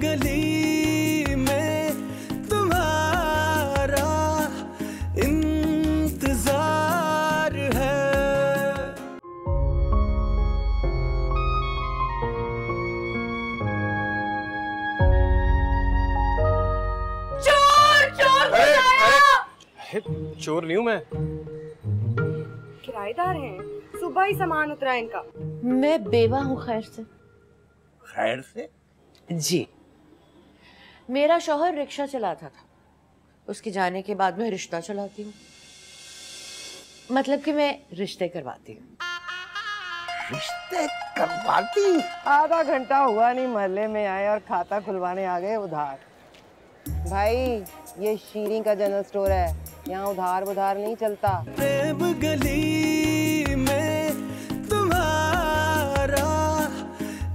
गली में तुम्हारा इंतजार है। चोर चोर चोर नहीं हूं मैं। किराएदार हैं, सुबह ही सामान उतरा इनका। मैं बेवा हूँ। खैर से? खैर से? जी, मेरा शौहर रिक्शा चलाता था, उसके जाने के बाद मैं रिश्ता चलाती हूँ। मतलब कि मैं रिश्ते करवाती हूँ। रिश्ते करवाती? आधा घंटा हुआ नहीं मोहल्ले में आए और खाता खुलवाने आ गए उधार। भाई ये शीरी का जनरल स्टोर है, यहाँ उधार बुधार नहीं चलता। प्रेम गली में तुम्हारा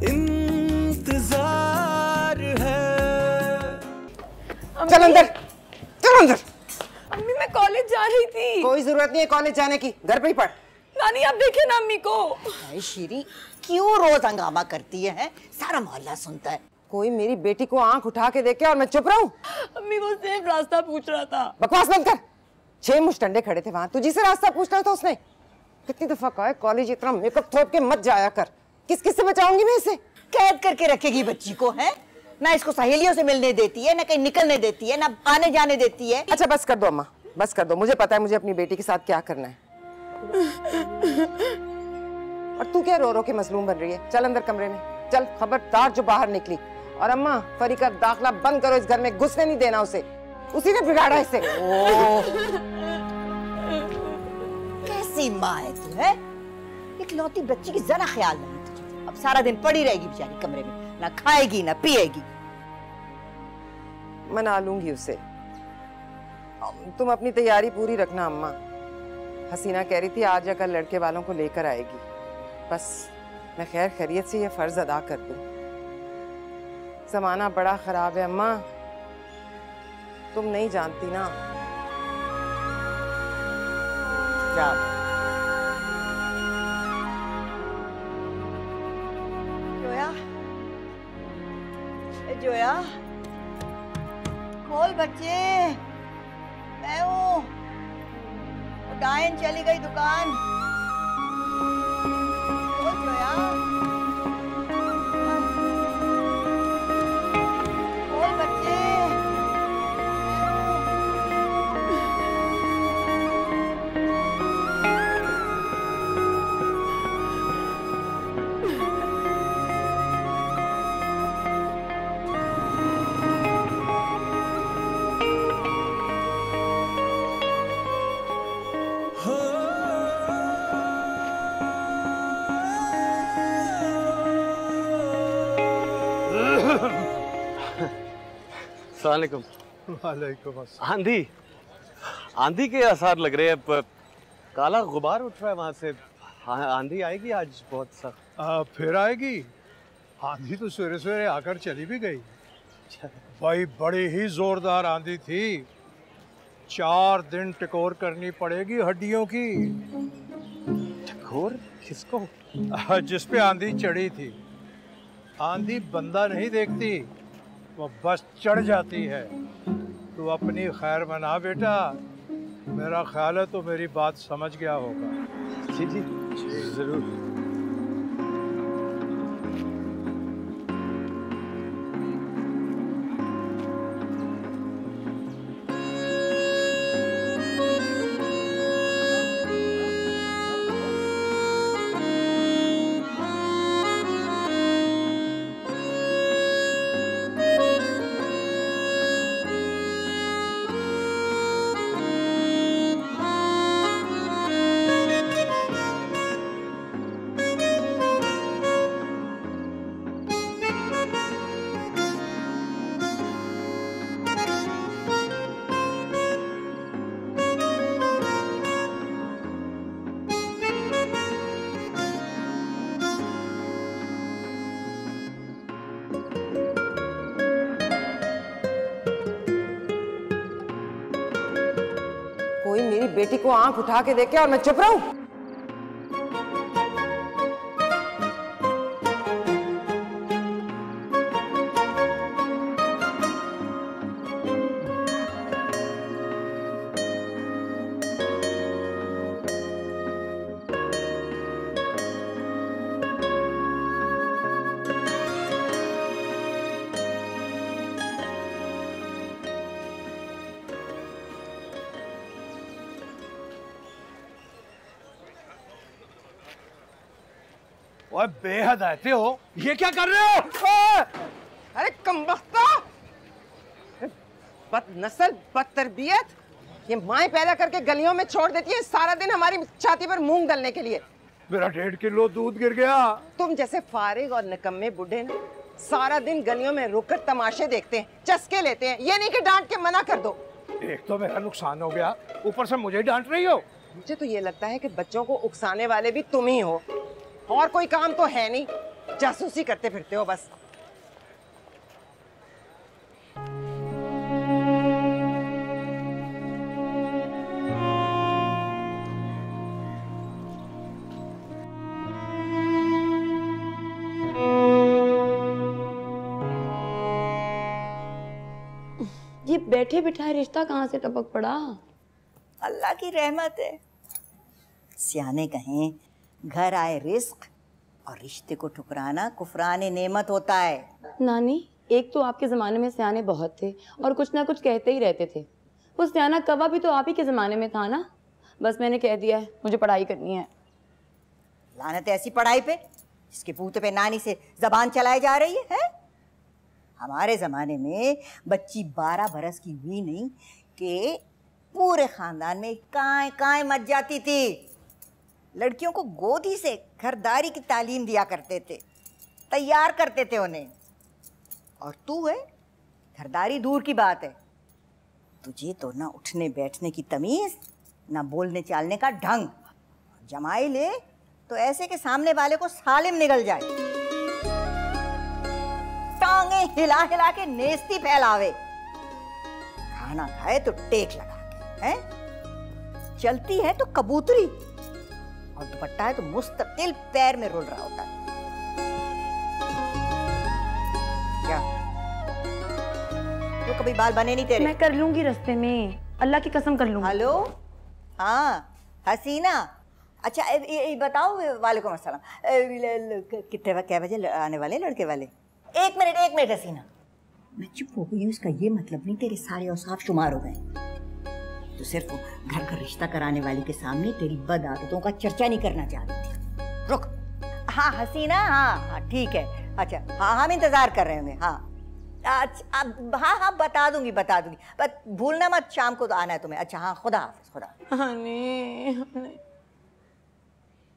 इंतजार है। चल अंदर, चल अंदर। अम्मी मैं कॉलेज जा रही थी। कोई जरूरत नहीं है कॉलेज जाने की, घर पे ही पढ़। नानी आप देखिए ना अम्मी को। भाई शीरी क्यों रोज हंगामा करती है? सारा मोहल्ला सुनता है। कोई मेरी बेटी को आंख उठा के देखे और मैं चुप रहूं? अम्मी वो सेफ रास्ता पूछ रहा था। बकवास बंद कर। 6 मुश्तंडे खड़े थे वहां, तुझी से रास्ता पूछना था उसने। कितनी दफा कहा है कॉलेज इतना मेकअप थोप के मत जाया कर। किस किस से बचाऊंगी मैं इसे? कैद करके रखेगी बच्ची को, है ना? इसको सहेलियों से मिलने देती है, ना कहीं निकलने देती है, ना आने जाने देती है। अच्छा बस कर दो अम्मा, बस कर दो। मुझे पता है मुझे अपनी बेटी के साथ क्या करना है। और तू क्या रो रो के मसलूम बन रही है? चल अंदर कमरे में चल। खबरदार जो बाहर निकली। और अम्मा फरी का दाखला बंद करो, इस घर में घुसने नहीं देना उसे। उसी ने बिगाड़ा इसे। कैसी माँ है तू, है? इकलौती बच्ची की जरा ख्याल नहीं तुझे। अब सारा दिन पड़ी रहेगी बेचारी कमरे में, ना खाएगी ना पिएगी। मना लूंगी उसे। तुम अपनी तैयारी पूरी रखना अम्मा। हसीना कह रही थी आज या कल लड़के वालों को लेकर आएगी। बस मैं खैर खैरियत से ये फर्ज अदा कर दूं। जमाना बड़ा खराब है अम्मा, तुम नहीं जानती ना। क्या जोया? जोया खोल बच्चे, मैं हूँ। डायन चली गई दुकान। खोल जोया, खोल बच्चे। अस्सलामुअलैकुम। वालेकुम अस्सलाम। आंधी आंधी के आसार लग रहे हैं। काला गुबार उठ रहा है वहां से। आंधी आएगी आज बहुत सख्त। फिर आएगी आंधी तो सवेरे सवेरे आकर चली भी गई। भाई बड़ी ही जोरदार आंधी थी। 4 दिन टिकोर करनी पड़ेगी हड्डियों की। टिकोर किसको? जिस पे आंधी चढ़ी थी। आंधी बंदा नहीं देखती, वो बस चढ़ जाती है। तू अपनी खैर मना बेटा। मेरा ख्याल है तो मेरी बात समझ गया होगा। जी जी जरूर। कोई मेरी बेटी को आंख उठा के देखे और मैं चुप रहूं? ओए बेहद आते हो, ये क्या कर रहे हो? अरे कमबख्ता, बदनस्ल, बदतरबियत, ये माएं पैदा करके गलियों में छोड़ देती है सारा दिन हमारी छाती पर मूंग दलने के लिए। मेरा 1.5 किलो दूध गिर गया। तुम जैसे फारिग और निकम्मे बुढ़े ना सारा दिन गलियों में रुककर तमाशे देखते हैं, चस्के लेते हैं, ये नहीं कि डांट के मना कर दो। एक तो मेरा नुकसान हो गया, ऊपर से मुझे डांट रही हो। मुझे तो ये लगता है कि बच्चों को उकसाने वाले भी तुम ही हो, और कोई काम तो है नहीं, जासूसी करते फिरते हो बस। ये बैठे बिठाए रिश्ता कहाँ से टपक पड़ा? अल्लाह की रहमत है। सियाने कहें घर आए रिस्क और रिश्ते को ठुकराना कुफराने नेमत होता है। नानी, एक तो आपके ज़माने में सियाने बहुत थे और कुछ ना कुछ कहते ही रहते थे। वो सियाना कौवा भी तो आप ही के ज़माने में था ना। बस मैंने कह दिया है मुझे पढ़ाई करनी है। लानत ऐसी पढ़ाई पे जिसके बूते पे नानी से जबान चलाई जा रही है? हमारे ज़माने में बच्ची 12 बरस की हुई नहीं कि पूरे ख़ानदान में काएं काएं मच जाती थी। लड़कियों को गोदी से घरदारी की तालीम दिया करते थे, तैयार करते थे उन्हें। और तू है, घरदारी दूर की बात है, तुझे तो ना उठने बैठने की तमीज़, ना बोलने चालने का ढंग। जमाई ले तो ऐसे के सामने वाले को सालिम निकल जाए, टांगे हिला हिला के नेस्ती फैलावे, खाना खाए तो टेक लगा के, हैं? चलती है तो कबूतरी और दुपट्टा है तो मुस्तकिल पैर में रुल रहा होता है। क्या तो कभी बाल बने नहीं तेरे? मैं कर लूंगी रास्ते में, अल्लाह की कसम कर लूंगी। हेलो, हाँ हसीना, अच्छा बताओ, वालेकुम अस्सलाम, कितने क्या बजे आने वाले लड़के वाले? एक मिनट हसीना, मैं चुप हो गई हूँ, इसका ये मतलब नहीं तेरे सारे औसाफ शुमार हो गए। तो सिर्फ घर का रिश्ता कराने वाले के सामने तेरी बद आदतों का चर्चा नहीं करना चाहती थी। रुक, हाँ हसीना, हाँ ठीक है, अच्छा हाँ हम इंतजार कर रहे होंगे। हाँ अच्छा, हाँ बता दूंगी, बस भूलना मत, शाम को तो आना है तुम्हें। अच्छा हाँ, खुदा हाफिज, खुदा।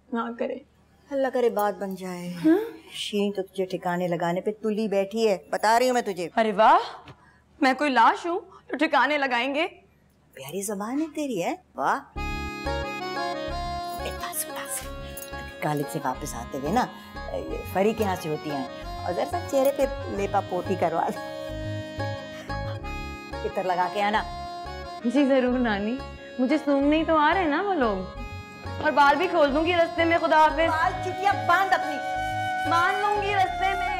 ना करे, अल्लाह करे बात बन जाए। शीन तो तुझे ठिकाने लगाने पे तुली बैठी है, बता रही हूँ मैं तुझे। अरे वाह, मैं कोई लाश हूँ तो ठिकाने लगाएंगे? प्यारी ज़बान है तेरी, है वाह। कॉलेज से वापस आते हुए ना फरी के यहाँ से होती हैं, और जरा सा चेहरे पे लेपा पोती करवा दो, इतर लगा के आना। जी जरूर नानी, मुझे सूंघने ही तो आ रहे हैं ना वो लोग, और बाल भी खोल दूंगी रास्ते में। खुदा हाफिज। बाल चुटिया बांध अपनी, बांध लूंगी रास्ते में।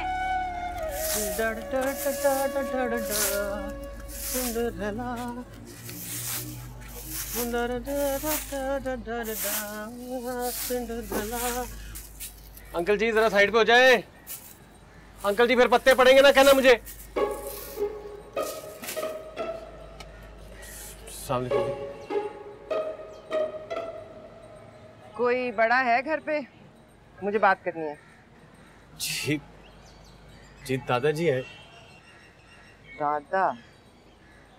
अंकल जी जरा साइड पे हो जाए। अंकल जी फिर पत्ते पड़ेंगे ना, कहना मुझे। सामने कोई बड़ा है घर पे? मुझे बात करनी है। जी जी दादाजी है। दादा?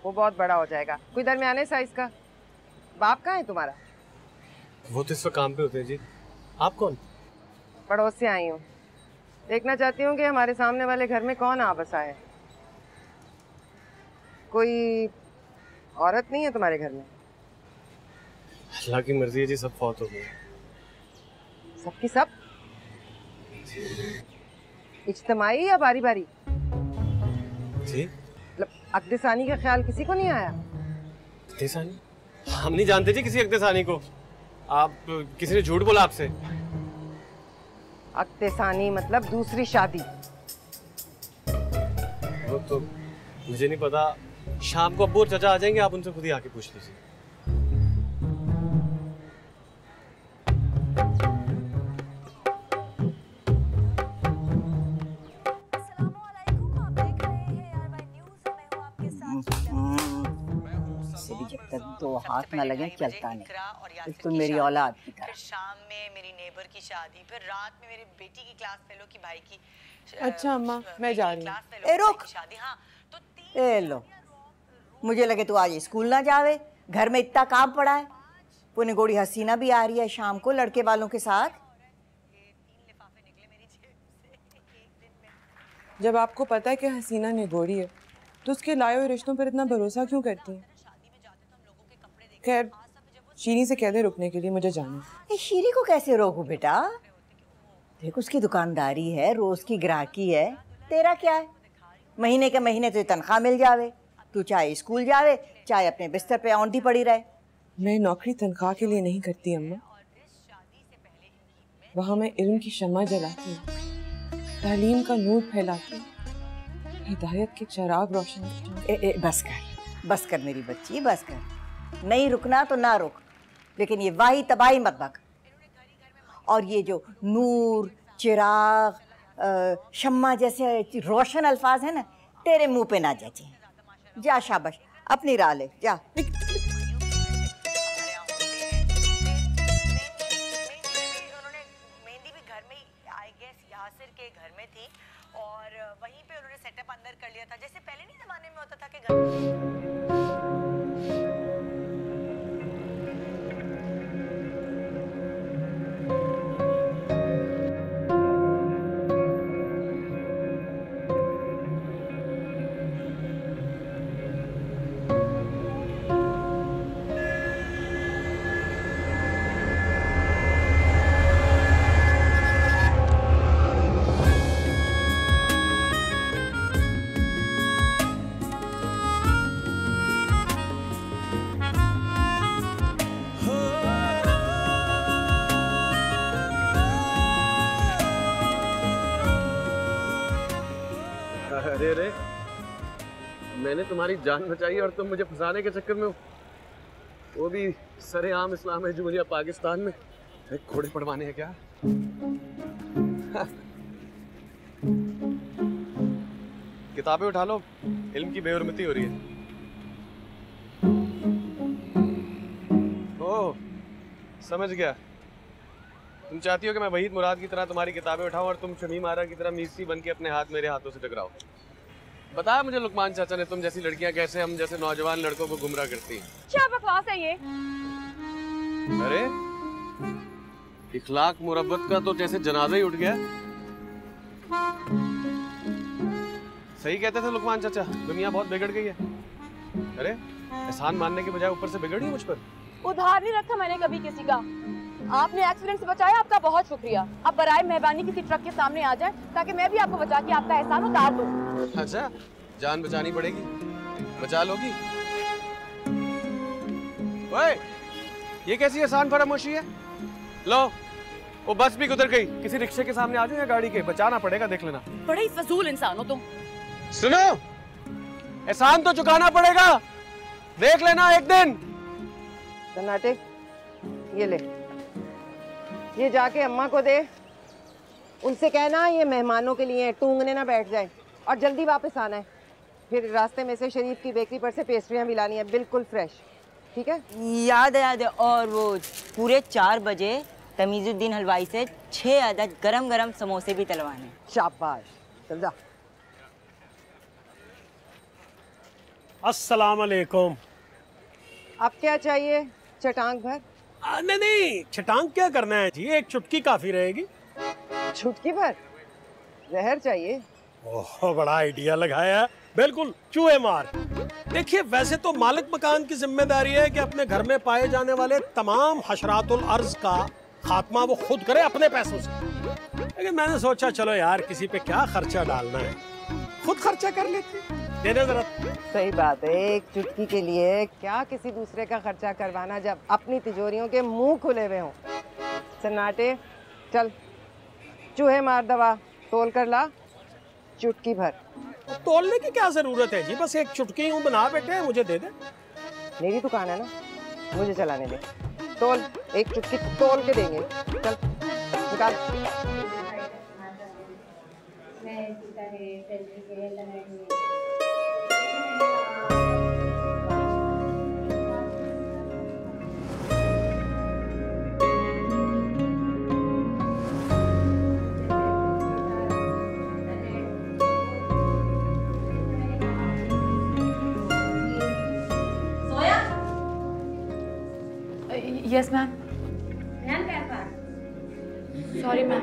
वो बहुत बड़ा हो जाएगा, कोई दरमियाने साइज का। बाप कहाँ है तुम्हारा? वो तो इस वक्त काम पे होते हैं जी। आप कौन? पड़ोस से आई हूँ, देखना चाहती हूँ कि हमारे सामने वाले घर में कौन आ बसा है। कोई औरत नहीं है तुम्हारे घर में? अल्लाह की मर्जी है जी, सब फौत हो गए। सबकी सब? इज्तिमाई या बारी बारी? जी मतलब अक्देसानी का ख्याल किसी को नहीं आया? अक्देसानी? हम नहीं जानते जी किसी अक्देसानी को। आप किसी ने झूठ बोला आपसे? अक्देसानी मतलब दूसरी शादी। वो तो मुझे नहीं पता, शाम को अब्बू और चाचा आ जाएंगे, आप उनसे खुद ही आके पूछ लीजिए। जब तक दो हाथ ना लगे चलता नहीं। बिल्कुल मेरी औलाद की तरह। शाम में मेरी नेबर की शादी, फिर रात में मेरी बेटी की क्लास फेलो की भाई की। अच्छा अम्मा, मैं जा रही हूँ। ए रुक, हाँ, ए लो, मुझे लगे तू आज स्कूल ना जावे, घर में इतना काम पड़ा है। पुणे गोड़ी हसीना भी आ रही है शाम को लड़के वालों के साथ। जब आपको पता है कि हसीना निगोड़ी है तो उसके लाए हुए रिश्तों पर इतना भरोसा क्यों करती है? खैर, शीरी से कह दे रुकने के लिए, मुझे जाना है। शीरी को कैसे रोकूं बेटा? देख उसकी दुकानदारी है, रोज की ग्राहकी है, तेरा क्या है? महीने के महीने तो तनख्वाह मिल जावे, तू चाहे स्कूल जावे चाहे अपने बिस्तर पे औंधी पड़ी रहे। मैं नौकरी तनख्वाह के लिए नहीं करती अम्मा, वहाँ मैं इल्म की शम्मा जलाती हूँ, तालीम का नूर फैलाती हूँ, हिदायत के चिराग रोशन करती हूँ। बस कर मेरी बच्ची, बस कर। नहीं रुकना तो ना रुक, लेकिन ये वाही तबाही मत बक। और ये जो नूर, चिराग, शम्मा जैसे रोशन अल्फाज है ना, तेरे मुंह पे ना जचे। जा शाबाश, अपनी राह ले जा। घर में थी और वहीं पे उन्होंने सेटअप अंदर कर लिया था, जैसे पहले नहीं जमाने में होता था कि घर। अरे अरे, मैंने तुम्हारी जान बचाई और तुम मुझे फंसाने के चक्कर में, वो भी सरेआम इस्लाम है जुमहूरिया पाकिस्तान में, घोड़े पड़वाने हैं क्या? किताबें उठा लो, इल्म की बेहुरमती हो रही है। ओह, समझ गया। तुम चाहती हो कि मैं वहीद मुराद की तरह तुम्हारी किताबें उठाऊं और तुम शमीम आरा की तरह मीसी बन के अपने हाथ मेरे हाथों से टकराओ। बताया मुझे लुकमान चाचा ने तुम जैसी लड़कियां कैसे हम जैसे नौजवान लड़कों को गुमराह करती हैं। क्या बकवास है ये? अरे इखलाक मुरब्बत का तो जैसे जनाजा ही उठ गया। सही कहते थे लुकमान चाचा, दुनिया बहुत बिगड़ गई है। अरे एहसान मानने के बजाय ऊपर से बिगड़ गई मुझ पर। उधार नहीं रखा मैंने कभी किसी का। आपने एक्सीडेंट से बचाया, आपका बहुत शुक्रिया। अब बराए मेहरबानी किसी ट्रक के सामने आ जाए ताकि मैं भी आपको बचा के आपका एहसान उतार दूं। अच्छा, जान बचानी पड़ेगी, बचा लोगी? ओए, ये कैसी आसान फरामोशी है? लो, वो बस भी गुजर गई, किसी रिक्शे के सामने आ जाओ या गाड़ी के, बचाना पड़ेगा, देख लेना। बड़े ही फजूल इंसान हो तुम। सुनो, एहसान तो चुकाना पड़ेगा, देख लेना एक दिन। सन्नाटे, ये ले, ये जाके अम्मा को दे, उनसे कहना ये मेहमानों के लिए टूंगने ना बैठ जाए और जल्दी वापस आना है। फिर रास्ते में से शरीफ की बेकरी पर से पेस्ट्रियाँ भी लानी है, बिल्कुल फ्रेश, ठीक है? याद है। और वो पूरे 4 बजे तमीजुद्दीन हलवाई से 6 अदद गरम गरम समोसे भी तलवाने। शाबाश, चल जा। अस्सलाम वालेकुम। अब क्या चाहिए? चटांग भर? नहीं नहीं, छटांग क्या करना है जी, एक चुटकी काफी रहेगी। चुटकी भर? जहर चाहिए? ओह, बड़ा आइडिया लगाया, बिल्कुल चूहे मार। देखिए, वैसे तो मालिक मकान की जिम्मेदारी है कि अपने घर में पाए जाने वाले तमाम हशरातुल अर्ज का खात्मा वो खुद करे अपने पैसों से, लेकिन मैंने सोचा चलो यार किसी पे क्या खर्चा डालना है, खुद खर्चा कर लेते। दे दे जरा। सही बात है, एक चुटकी के लिए क्या किसी दूसरे का खर्चा करवाना जब अपनी तिजोरियों के मुंह खुले हुए हों। सन्नाटे, चल चूहे मार दवा तोल कर ला, चुटकी भर। तोलने की क्या जरूरत है जी, बस एक चुटकी यूं बना बैठे, मुझे दे दे। मेरी दुकान है ना, मुझे चलाने दे। तोल, एक चुटकी तोल के देंगे। चल निकाल। Yes ma'am. Sorry ma'am.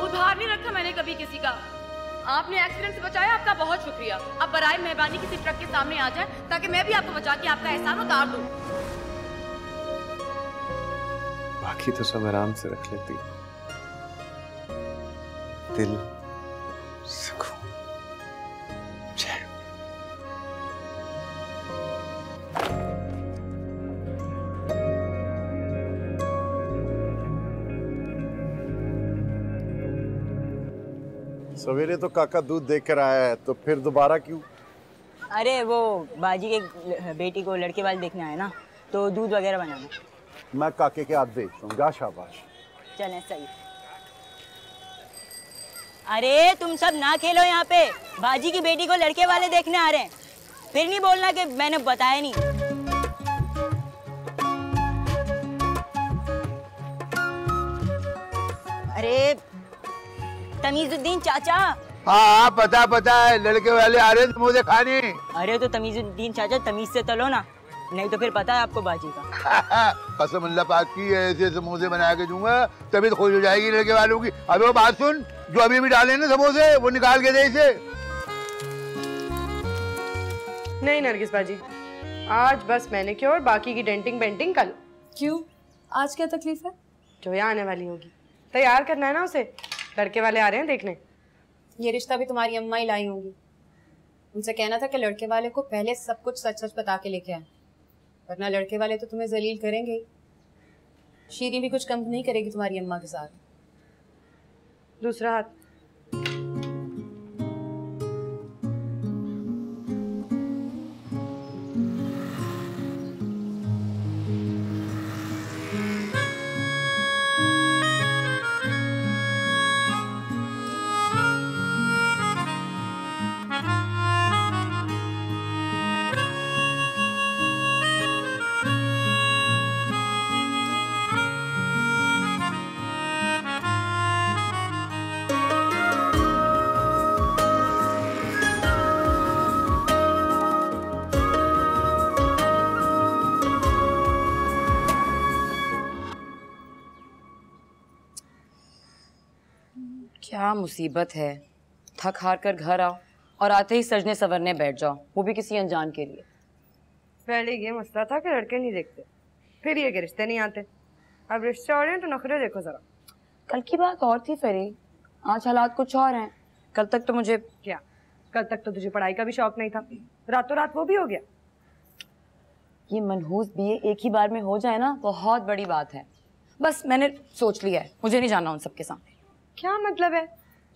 उधार नहीं रखा मैंने कभी किसी का। आपने एक्सीडेंट से बचाया, आपका बहुत शुक्रिया। अब बराए मेहरबानी किसी ट्रक के सामने आ जाए ताकि मैं भी आपको बचा के आपका एहसान उतार दूं। बाकी तो सब आराम से रख लेती, दिल, सुकून, चैन। सवेरे तो काका दूध देकर आया है, तो फिर दोबारा क्यों? अरे वो बाजी के बेटी को लड़के वाले देखने आए ना, तो दूध वगैरह बनाना। मैं काके के हाथ देखता हूँ, जा शाबाश। चलें सही। अरे तुम सब ना खेलो यहाँ पे, बाजी की बेटी को लड़के वाले देखने आ रहे हैं। फिर नहीं बोलना कि मैंने बताया नहीं। अरे तमीजुद्दीन चाचा। हाँ पता पता है, लड़के वाले आ रहे हैं समोसे खाने। अरे तो तमीजुद्दीन चाचा तमीज से तलो ना, नहीं तो फिर पता है आपको बाजी का। कसम अल्लाह पाक की, ऐसे समोसे बना के दूंगा तभी तो खुश हो जाएगी लड़के वालों की। अबे वो बात सुन, जो अभी भी डाले ना समोसे वो निकाल के दे इसे। नहीं नरगिस बाजी, आज बस मैनिक्योर, बाकी की डेंटिंग पेंटिंग कल। क्यों? आज क्या तकलीफ है? जो यहाँ आने वाली होगी, तैयार करना है ना उसे। लड़के वाले आ रहे हैं देखने। ये रिश्ता भी तुम्हारी अम्मा ही लाई होंगी। उनसे कहना था कि लड़के वाले को पहले सब कुछ सच सच बता के लेके आए, वरना लड़के वाले तो तुम्हें जलील करेंगे। शीरी भी कुछ कम नहीं करेगी तुम्हारी अम्मा के साथ। दूसरा हाथ। क्या मुसीबत है, थक हार कर घर आओ और आते ही सजने संवरने बैठ जाओ, वो भी किसी अनजान के लिए। पहले ये मसला था कि लड़के नहीं देखते, फिर ये कि रिश्ते नहीं आते, अब रिश्ते हो रहे हैं तो नखरे देखो जरा। कल की बात और थी फरी, आज हालात कुछ और हैं। कल तक तो मुझे क्या, कल तक तो तुझे पढ़ाई का भी शौक नहीं था, रातों रात वो भी हो गया। ये मनहूस बीए एक ही बार में हो जाए ना, बहुत बड़ी बात है। बस मैंने सोच लिया है, मुझे नहीं जाना उन सबके सामने। क्या मतलब है,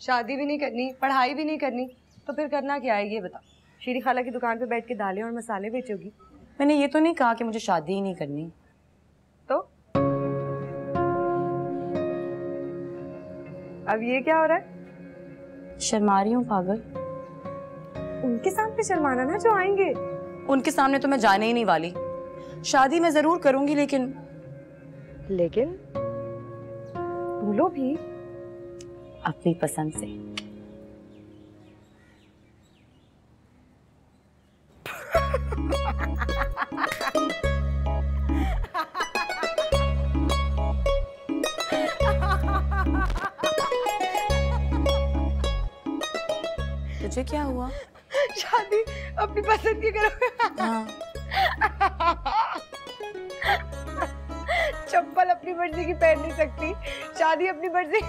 शादी भी नहीं करनी, पढ़ाई भी नहीं करनी, तो फिर करना क्या है ये बता। शीरी खाला की दुकान पे बैठ के दालें और मसाले बेचोगी? मैंने ये तो नहीं कहा कि मुझे शादी ही नहीं करनी। तो अब ये क्या हो रहा है? शर्मा रही हूँ पागल। उनके सामने शर्माना ना जो आएंगे। उनके सामने तो मैं जाने ही नहीं वाली। शादी मैं जरूर करूंगी, लेकिन बोलो भी। अपनी पसंद से। तुझे क्या हुआ? शादी अपनी पसंद की करोगे? हाँ। चप्पल अपनी मर्जी की पहन नहीं सकती, शादी अपनी मर्जी।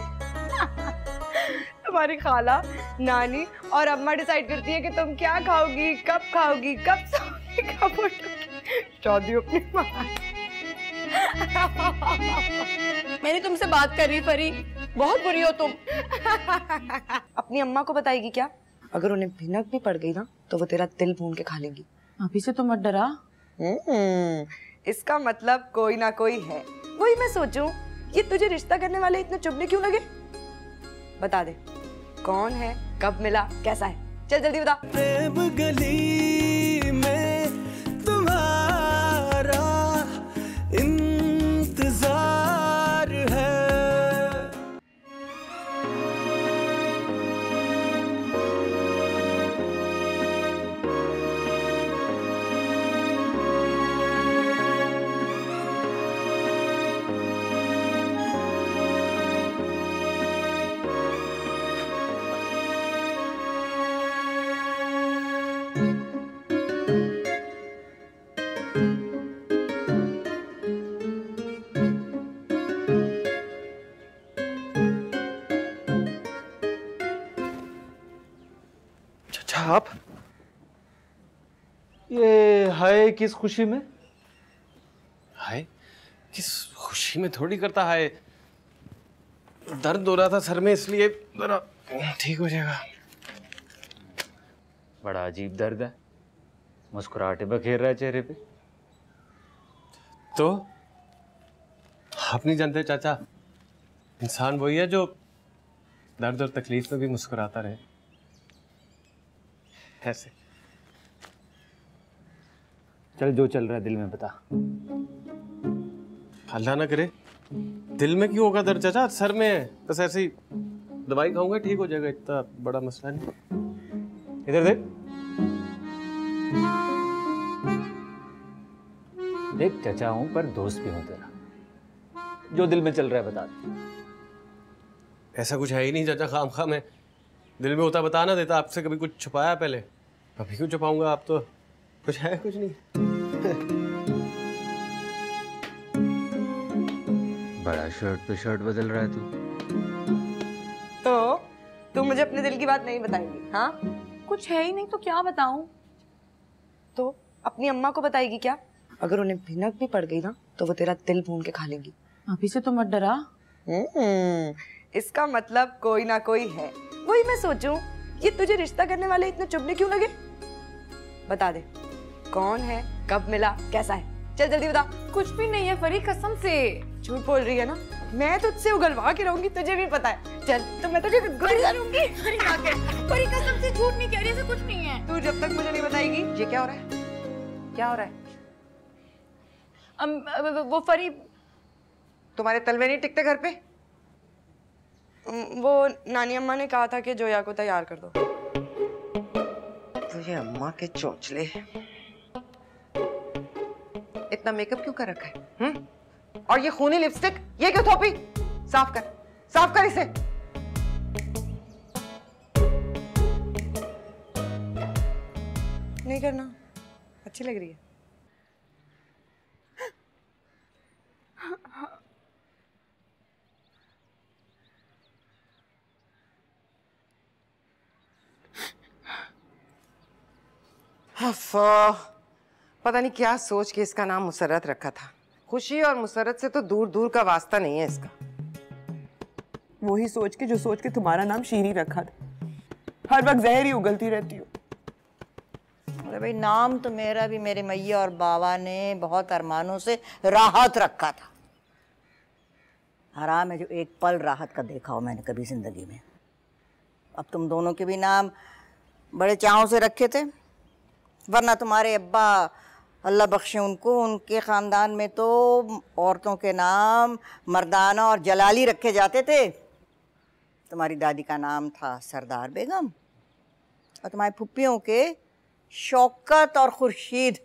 तुम्हारी खाला, नानी और अम्मा डिसाइड करती है कि तुम क्या खाओगी, कब खाओगी, कब सोओगी, कब उठोगी। शादी अपनी माँ। मैंने तुमसे बात कर रही फरी, बहुत बुरी हो तुम। अपनी अम्मा को बताएगी क्या? अगर उन्हें भिनक भी पड़ गई ना तो वो तेरा दिल भून के खा लेंगी। अभी से तो मत डरा। इसका मतलब कोई ना कोई है। वही मैं सोचूं, ये तुझे रिश्ता करने वाले इतने चुभने क्यों लगे? बता दे कौन है, कब मिला, कैसा है? चल जल्दी बता। प्रेम गली में तुम्हारा इंतजार है। आप? ये हाय किस खुशी में? हाय किस खुशी में थोड़ी करता हाय। दर्द हो रहा था सर में, इसलिए जरा ठीक हो जाएगा। बड़ा अजीब दर्द है, मुस्कुराहटें बखेर रहा है चेहरे पे। तो आप नहीं जानते चाचा, इंसान वही है जो दर्द और तकलीफ में भी मुस्कुराता रहे। ऐसे चल जो चल रहा है दिल में बता। अल्लाह ना करे, दिल में क्यों होगा दर्द चाचा? सर में है, बस ऐसी दवाई खाऊंगा ठीक हो जाएगा, इतना बड़ा मसला नहीं। इधर देख, देख चचा हूं पर दोस्त भी हूं तेरा। जो दिल में चल रहा है बता दे। ऐसा कुछ है ही नहीं चाचा, खामखा में दिल में होता बता ना देता। आपसे कभी कुछ छुपाया पहले? अभी क्यों छुपाऊंगा? आप तो कुछ है कुछ नहीं। बड़ा शर्ट पे शर्ट बदल रहा है तू। तो तुम मुझे अपने दिल की बात नहीं बताएंगी? हाँ, कुछ है ही नहीं तो क्या बताऊं? तो अपनी अम्मा को बताएगी क्या? अगर उन्हें भिनक भी पड़ गई ना तो वो तेरा दिल भून के खा लेंगी। अभी से तो मत डरा। इसका मतलब कोई ना कोई है। वही मैं सोचूं, ये तुझे रिश्ता करने वाले इतने चुभने क्यों लगे? बता दे कौन है, कब मिला, कैसा है? चल जल्दी बता। कुछ भी नहीं है फरी, कसम से। झूठ बोल रही है ना? मैं तुझसे उगलवा के रहूंगी, तुझे भी पता है। चल तो मैं तुझे गोली करूंगी। फरी कसम से झूठ नहीं कह रही, ऐसा कुछ नहीं है। तू जब तक मुझे नहीं बताएगी। ये क्या हो रहा है? क्या हो रहा है? वो फरी, तुम्हारे तलवे नहीं टिकते घर पे? वो नानी अम्मा ने कहा था कि जोया को तैयार कर दो। तो ये अम्मा के चोंचले, इतना मेकअप क्यों कर रखा है? और ये खूनी लिपस्टिक ये क्यों थोपी? साफ कर, साफ कर इसे। नहीं करना, अच्छी लग रही है। पता नहीं क्या सोच के इसका नाम मुसर्रत रखा था। खुशी और मुसर्रत से तो दूर दूर का वास्ता नहीं है इसका। वही सोच के जो सोच के तुम्हारा नाम शीरी रखा था। हर वक्त जहर ही उगलती रहती हो। अरे भाई, नाम तो मेरा भी मेरे मैया और बाबा ने बहुत अरमानों से राहत रखा था। हराम है जो एक पल राहत का देखा हो मैंने कभी जिंदगी में। अब तुम दोनों के भी नाम बड़े चाहों से रखे थे, वरना तुम्हारे अब्बा अल्लाह बख्शे उनको, उनके ख़ानदान में तो औरतों के नाम मर्दाना और जलाली रखे जाते थे। तुम्हारी दादी का नाम था सरदार बेगम और तुम्हारी फुप्पियों के शौकत और खुर्शीद।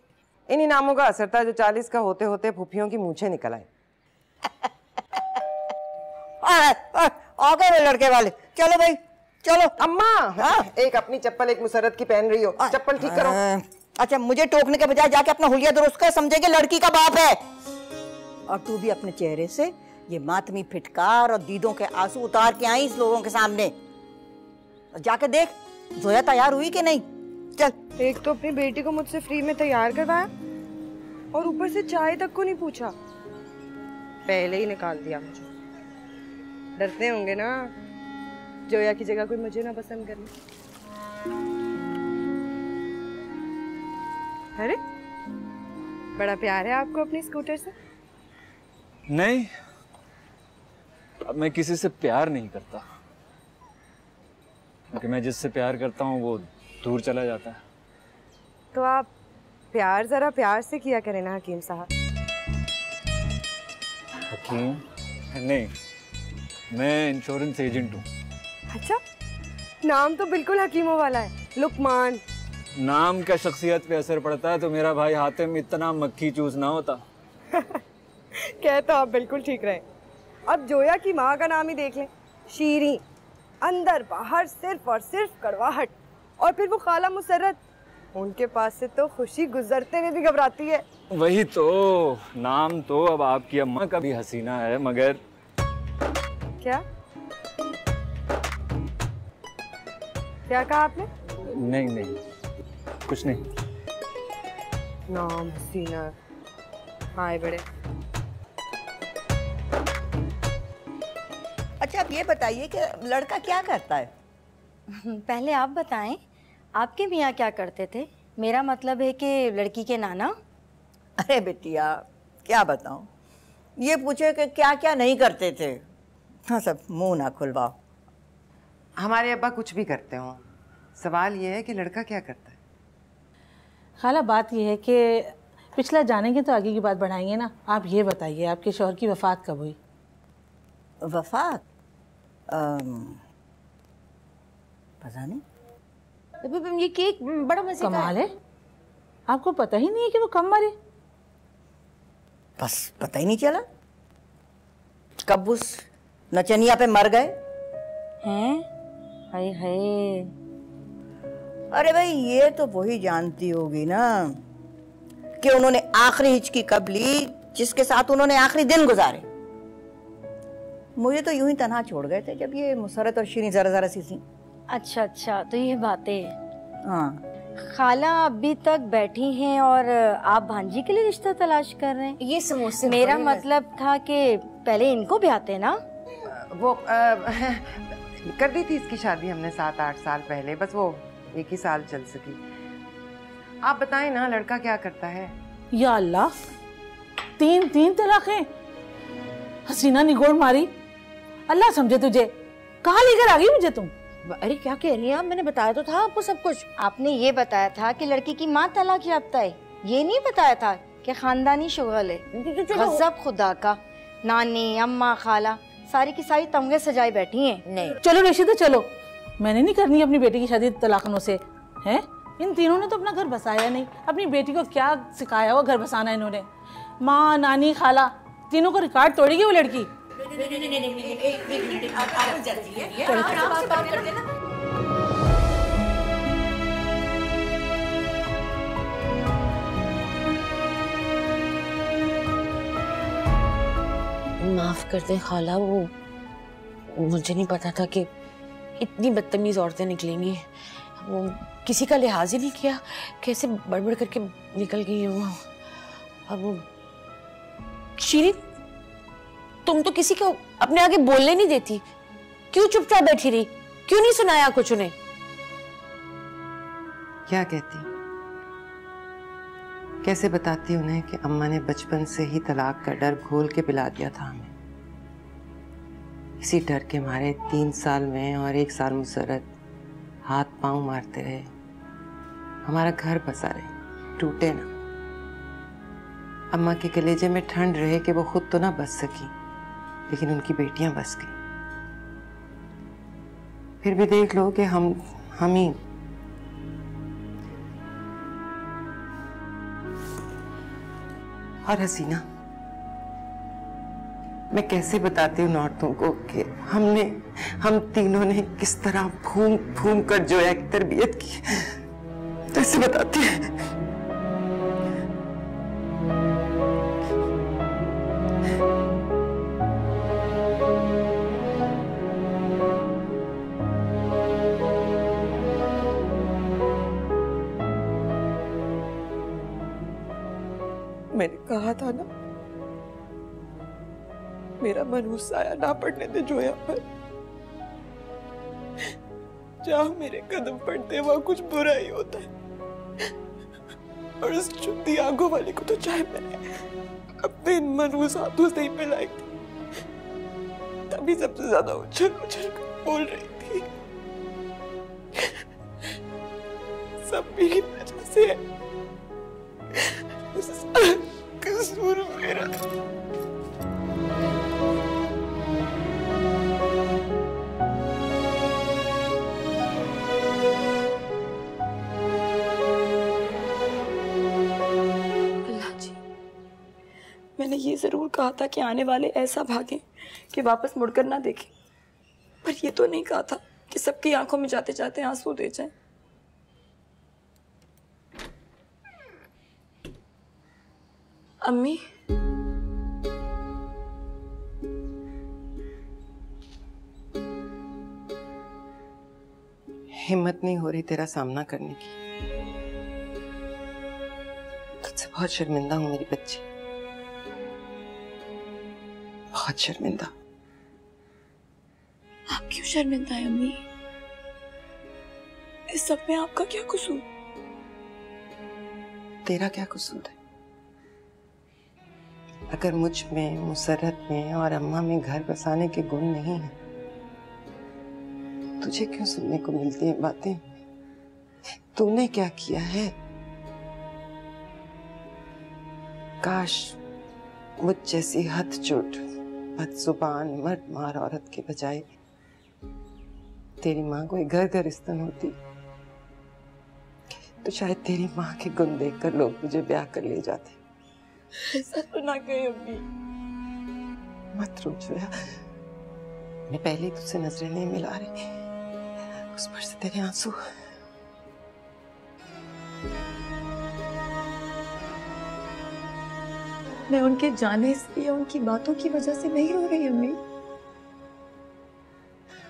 इन्हीं नामों का असर था जो 40 का होते होते फुप्पियों की मूछें निकल आए। आ गए लड़के वाले, चलो भाई चलो। अम्मा, हाँ? एक अपनी चप्पल एक मुसर्रत की पहन रही हो, चप्पल ठीक करो। अच्छा, मुझे टोकने के बजाय जाके अपना हुलिया दुरुस्त कर, समझेंगे लड़की का बाप है। और तू भी अपने चेहरे से ये मातमी फिटकार और दीदों के आंसू उतार के आई इस लोगों के सामने। और जाके देख जोया तैयार हुई कि नहीं। चल। एक तो अपनी बेटी को मुझसे फ्री में तैयार करवाया और ऊपर से चाय तक को नहीं पूछा, पहले ही निकाल दिया मुझे। डरते होंगे ना जोया की जगह कोई मुझे ना पसंद करने। अरे बड़ा प्यार है आपको अपनी स्कूटर से। नहीं, अब मैं किसी से प्यार नहीं करता, क्योंकि मैं जिससे प्यार करता हूँ वो दूर चला जाता है। तो आप प्यार जरा प्यार से किया करें ना हकीम साहब। हकीम? नहीं, मैं इंश्योरेंस एजेंट हूँ। अच्छा, नाम तो बिल्कुल हकीमों वाला है, लुकमान। नाम का शख्सियत पे असर पड़ता है तो मेरा भाई हातिम इतना मक्खी चूस ना होता। कह तो आप बिल्कुल ठीक रहे। अब जोया की माँ का नाम ही देख लें, शीरी। अंदर बाहर सिर्फ और सिर्फ कड़वाहट। और फिर वो खाला मुसर्रत, उनके पास से तो खुशी गुजरते हुए भी घबराती है। वही तो, नाम तो अब आपकी अम्मा का भी हसीना है, मगर क्या क्या कहा आपने? नहीं नहीं, कुछ नहीं। नाम हसीना। हाय बड़े। अच्छा आप ये बताइए कि लड़का क्या करता है? पहले आप बताएं, आपके मियाँ क्या करते थे? मेरा मतलब है कि लड़की के नाना। अरे बिटिया क्या बताऊं, ये पूछे कि क्या क्या नहीं करते थे। हाँ सब मुंह ना खुलवाओ। हमारे अब्बा कुछ भी करते हो, सवाल ये है कि लड़का क्या करता है। खाला बात ये है कि पिछला जानेंगे तो आगे की बात बढ़ाएंगे ना। आप ये बताइए आपके शौहर की वफ़ात कब हुई? वफ़ात पता नहीं। ये केक बड़ा मजे का कमाल है, आपको पता ही नहीं है कि वो कब मरे? बस पता ही नहीं चला कब उस नचनिया पे मर गए हैं। हाय हाय। अरे भाई ये तो वही जानती होगी ना कि उन्होंने आखिरी हिचकी कब ली जिसके साथ उन्होंने आखिरी दिन गुजारे। मुझे तो यूं ही तन्हा छोड़ गए थे जब ये मुसरत और शीरी जरा जरा सी थी। अच्छा अच्छा, तो ये बातें। हाँ खाला अभी तक बैठी हैं और आप भांजी के लिए रिश्ता तलाश कर रहे हैं? ये समोसे मेरा मतलब था कि पहले इनको ब्याहते ना। वो कर दी थी इसकी शादी हमने 7-8 साल पहले, बस वो 1 ही साल चल सकी। आप बताएं ना लड़का क्या करता है? या अल्लाह, 3 तलाकें। हसीना निगोड़ मारी, अल्लाह समझे तुझे। कहाँ लेकर आ गई मुझे तुम? अरे क्या कह रही हैं आप? मैंने बताया तो था आपको सब कुछ। आपने ये बताया था कि लड़की की माँ तलाक याफ्ता है, ये नहीं बताया था कि खानदानी शुगल है। गज़ब खुदा का। नानी अम्मा खाला सारी की सारी तमगे सजाई बैठी हैं। नहीं चलो रेशिदा चलो, मैंने नहीं करनी अपनी बेटी की शादी तलाकनों से। हैं इन तीनों ने तो अपना घर बसाया नहीं, अपनी बेटी को क्या सिखाया हुआ घर बसाना इन्होंने। माँ नानी खाला तीनों को रिकॉर्ड तोड़ेगी वो लड़की। माफ कर दें खाला, वो मुझे नहीं पता था कि इतनी बदतमीज औरतें निकलेंगी। वो किसी का लिहाज ही नहीं किया, कैसे बड़बड़ करके निकल गई वो। अब शीरी तुम तो किसी को अपने आगे बोलने नहीं देती, क्यों चुपचाप बैठी रही? क्यों नहीं सुनाया कुछ उन्हें? क्या कहती, कैसे बताती उन्हें कि अम्मा ने बचपन से ही तलाक का डर घोल के पिला दिया था हमें। इसी डर के मारे 3 साल में और 1 साल मुसरत हाथ पांव मारते रहे। हमारा घर बसा रहे, टूटे ना। अम्मा के कलेजे में ठंड रहे कि वो खुद तो ना बच सकी, लेकिन उनकी बेटियां बस गई। फिर भी देख लो कि हम ही और हसीना, मैं कैसे बताती हूँ औरतों को कि हम तीनों ने किस तरह घूम घूम कर जोया की तरबियत की। कैसे बताती है? मैंने कहा था ना, मेरा मन उस साया ना पड़ने दे जोया पर। जहाँ मेरे कदम पड़ते वहाँ कुछ बुरा ही होता है, और उस चुंदी आंखों वाले को तो चाहे मैंने अपने मनहूस हाथों से ही पिलाई थी, तभी सबसे ज्यादा उछल उछल कर बोल रही थी। सब मेरी वजह से है, कसूर मेरा। मैंने ये जरूर कहा था कि आने वाले ऐसा भागें कि वापस मुड़कर ना देखें, पर ये तो नहीं कहा था कि सबकी आंखों में जाते जाते आंसू दे जाएं। अम्मी, हिम्मत नहीं हो रही तेरा सामना करने की। तुझसे बहुत शर्मिंदा हूं मेरी बच्ची, बहुत शर्मिंदा। आप क्यों शर्मिंदा है अम्मी? इस सब में आपका क्या कसूर? तेरा क्या कसूर है? अगर मुझ में, मुसर्रत में और अम्मा में घर बसाने के गुण नहीं है, तुझे क्यों सुनने को मिलती हैं बातें? तूने क्या किया है? काश मुझ जैसी हथचोट, बदजुबान, मर्द मार औरत के बजाय तेरी माँ कोई घर घर स्तन होती, तो शायद तेरी माँ के गुण देखकर लोग तुझे ब्याह कर ले जाते। ऐसा तो ना कहे अम्मी। मत रो जोया, मैं पहले तुझसे नजरें नहीं मिला रही, उस पर से तेरे आंसू। मैं उनके जाने से या उनकी बातों की वजह से नहीं रो रही अम्मी।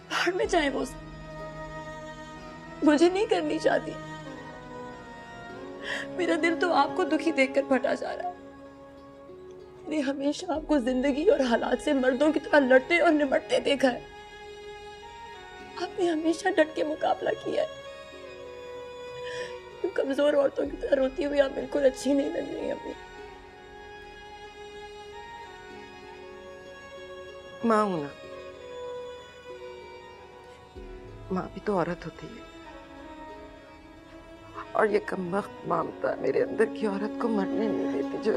बाहर में जाए वो, मुझे नहीं करनी चाहती। मेरा दिल तो आपको दुखी देखकर फटा जा रहा है। मैंने हमेशा आपको जिंदगी और हालात से मर्दों की तरह लड़ते और निपटते देखा है। आपने हमेशा डट के मुकाबला किया है। तो कमजोर औरतों की तरह रोती हुई आप बिल्कुल अच्छी नहीं लग रही अम्मी। माँ हूं ना, माँ भी तो औरत होती है, और ये कमबख्त ममता मेरे अंदर की औरत को मरने नहीं देती जो।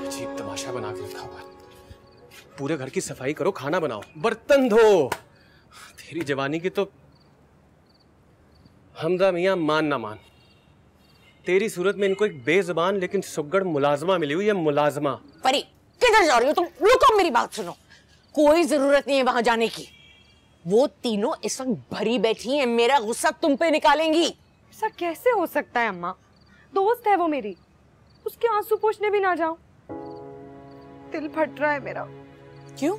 अजीब तमाशा बना के रखा हुआ है। पूरे घर की सफाई करो, खाना बनाओ, बर्तन धो। तेरी जवानी की तो हमदा मियां मान ना मान। तेरी सूरत में इनको एक बेजुबान लेकिन सुगड़ मुलाजमा मिली हुई है, मुलाजमा। परी किधर जा रही हो तुम? रुको, मेरी बात सुनो। कोई जरूरत नहीं है वहां जाने की। वो तीनों इस वक्त भरी बैठी हैं, मेरा गुस्सा तुम पे निकालेंगी। ऐसा कैसे हो सकता है अम्मा? दोस्त है वो मेरी, उसके आंसू पोंछने भी ना जाऊं। दिल फट रहा है मेरा। क्यों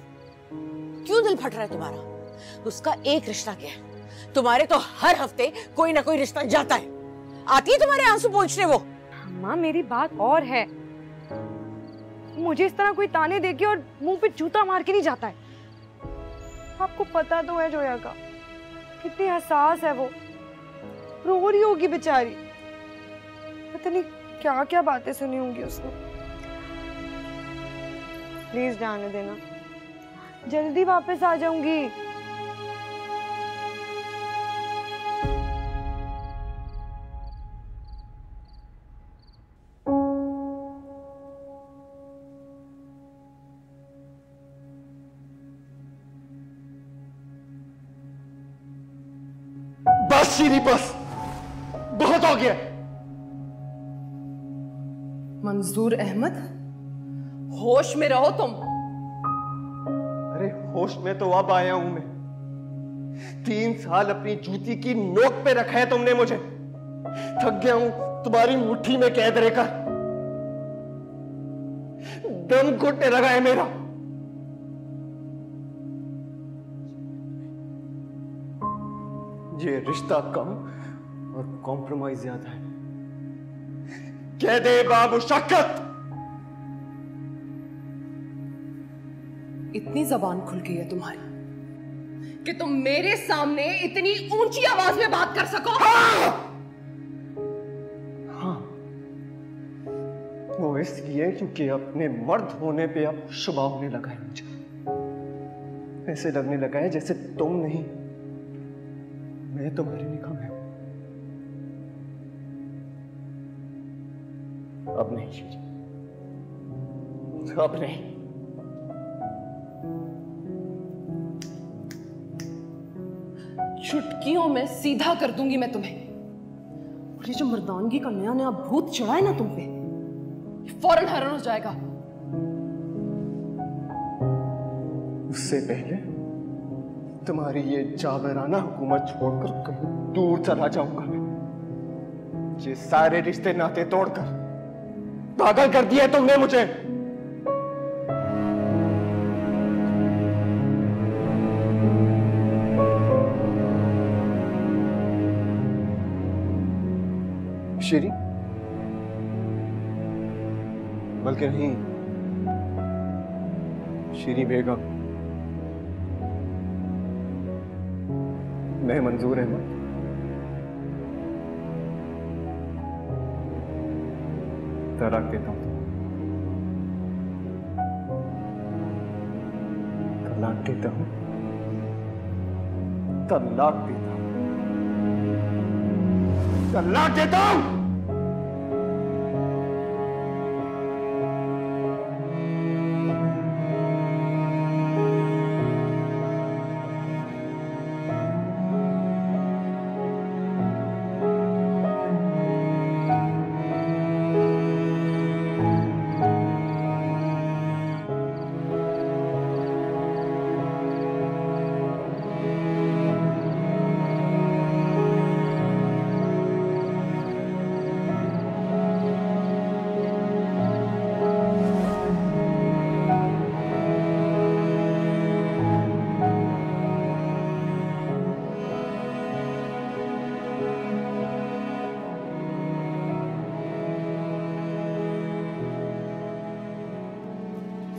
क्यों दिल फट रहा है तुम्हारा? उसका एक रिश्ता क्या है? तुम्हारे तो हर हफ्ते कोई ना कोई रिश्ता जाता है। आती है तुम्हारे आंसू पोंछने वो? अम्मा मेरी बात और है, मुझे इस तरह कोई ताने देके और मुंह पे जूता मार के नहीं जाता है। आपको पता तो है जोया का कितनी हसास है वो, रो रही होगी बेचारी। पता नहीं क्या क्या बातें सुनी होंगी उसने। प्लीज जाने देना, जल्दी वापस आ जाऊंगी। बस शीरी बस, बहुत हो गया। मंजूर अहमद, होश में रहो तुम। अरे होश में तो अब आया हूं मैं। 3 साल अपनी जूती की नोक पे रखा है तुमने मुझे। थक गया हूं तुम्हारी मुट्ठी में कैद रहकर। दम घुटने लगा है मेरा। ये रिश्ता कम और कॉम्प्रोमाइज ज्यादा है। कह दे बाबू शक्कत। इतनी जबान खुल गई है तुम्हारी कि तुम मेरे सामने इतनी ऊंची आवाज में बात कर सको? हाँ, वो इसलिए क्योंकि अपने मर्द होने पे अब शुबा होने लगा है मुझे। ऐसे लगने लगा है जैसे तुम नहीं, मैं तुम्हारी निगाह में हूं। अब नहीं शीरी, अब नहीं। चुटकियों में सीधा कर दूंगी मैं तुम्हें। और ये जो मर्दानगी का नया नया भूत चढ़ा है ना तुम पे, ये फौरन हरण हो जाएगा। उससे पहले तुम्हारी ये जाबराना हुकूमत छोड़कर कहीं दूर चला जाऊंगा मैं। ये सारे रिश्ते नाते तोड़कर पागल कर दिया तुमने मुझे। शीरी, बल्कि नहीं, शीरी बेगम, मैं मंजूर अहमद तलाक देता हूं। तलाक देता हूं, तलाक देता हूं, तलाक देता हूं।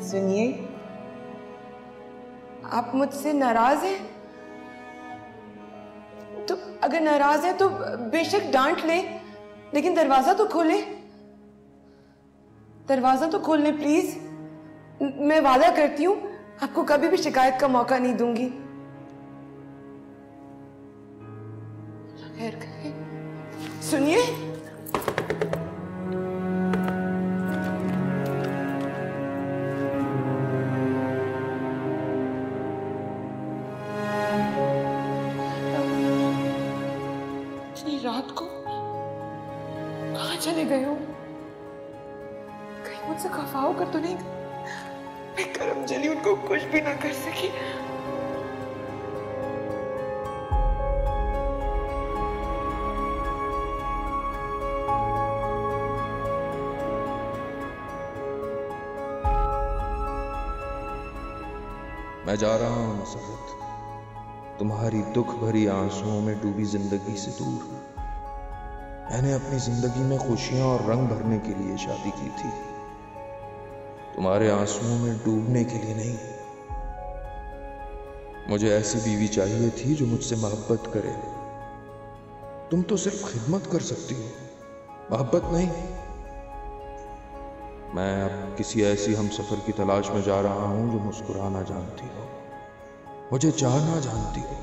सुनिए, आप मुझसे नाराज हैं? तो अगर नाराज हैं तो बेशक डांट ले, लेकिन दरवाजा तो खोले। दरवाजा तो खोल लें प्लीज। मैं वादा करती हूँ आपको कभी भी शिकायत का मौका नहीं दूंगी। खैर करें। सुनिए, रात को कहाँ चले गए हो? कहीं मुझसे खफा होकर तो नहीं? मैं करम जली उनको कुछ भी ना कर सकी। मैं जा रहा हूं मसरत, तुम्हारी दुख भरी आंसुओं में डूबी जिंदगी से दूर। मैंने अपनी जिंदगी में खुशियां और रंग भरने के लिए शादी की थी, तुम्हारे आंसुओं में डूबने के लिए नहीं। मुझे ऐसी बीवी चाहिए थी जो मुझसे मोहब्बत करे। तुम तो सिर्फ खिदमत कर सकती हो, मोहब्बत नहीं। मैं अब किसी ऐसी हमसफर की तलाश में जा रहा हूं जो मुस्कुराना जानती हो, मुझे चाहना जानती हो।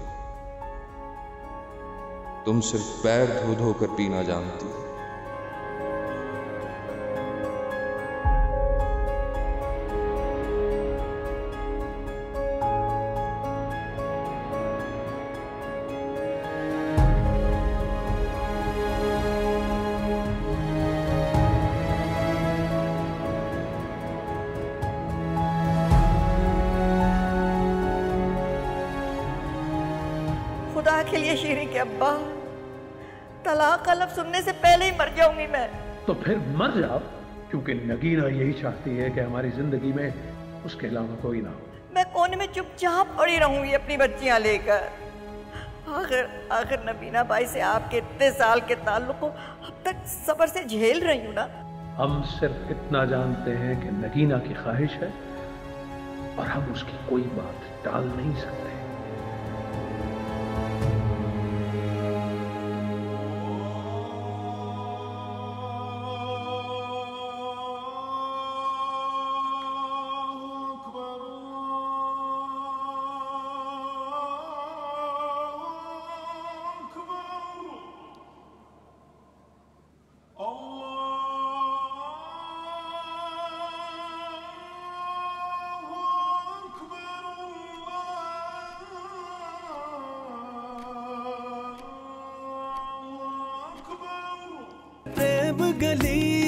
तुम सिर्फ पैर धो धो कर पीना जानती हो। खुदा के लिए शीरी के अब्बा, तलाक का लफ्ज़ सुनने से पहले ही मर जाऊंगी मैं। तो फिर मर जाओ, क्योंकि नगीना यही चाहती है कि हमारी जिंदगी में उसके अलावा कोई ना हो। मैं कोने में चुपचाप पड़ी रहूंगी अपनी बच्चियां लेकर। आखिर नबीना भाई से आपके इतने साल के ताल्लुक को अब तक सब्र से झेल रही हूँ ना। हम सिर्फ इतना जानते हैं कि नगीना की ख्वाहिश है और हम उसकी कोई बात टाल नहीं सकते। प्रेम गली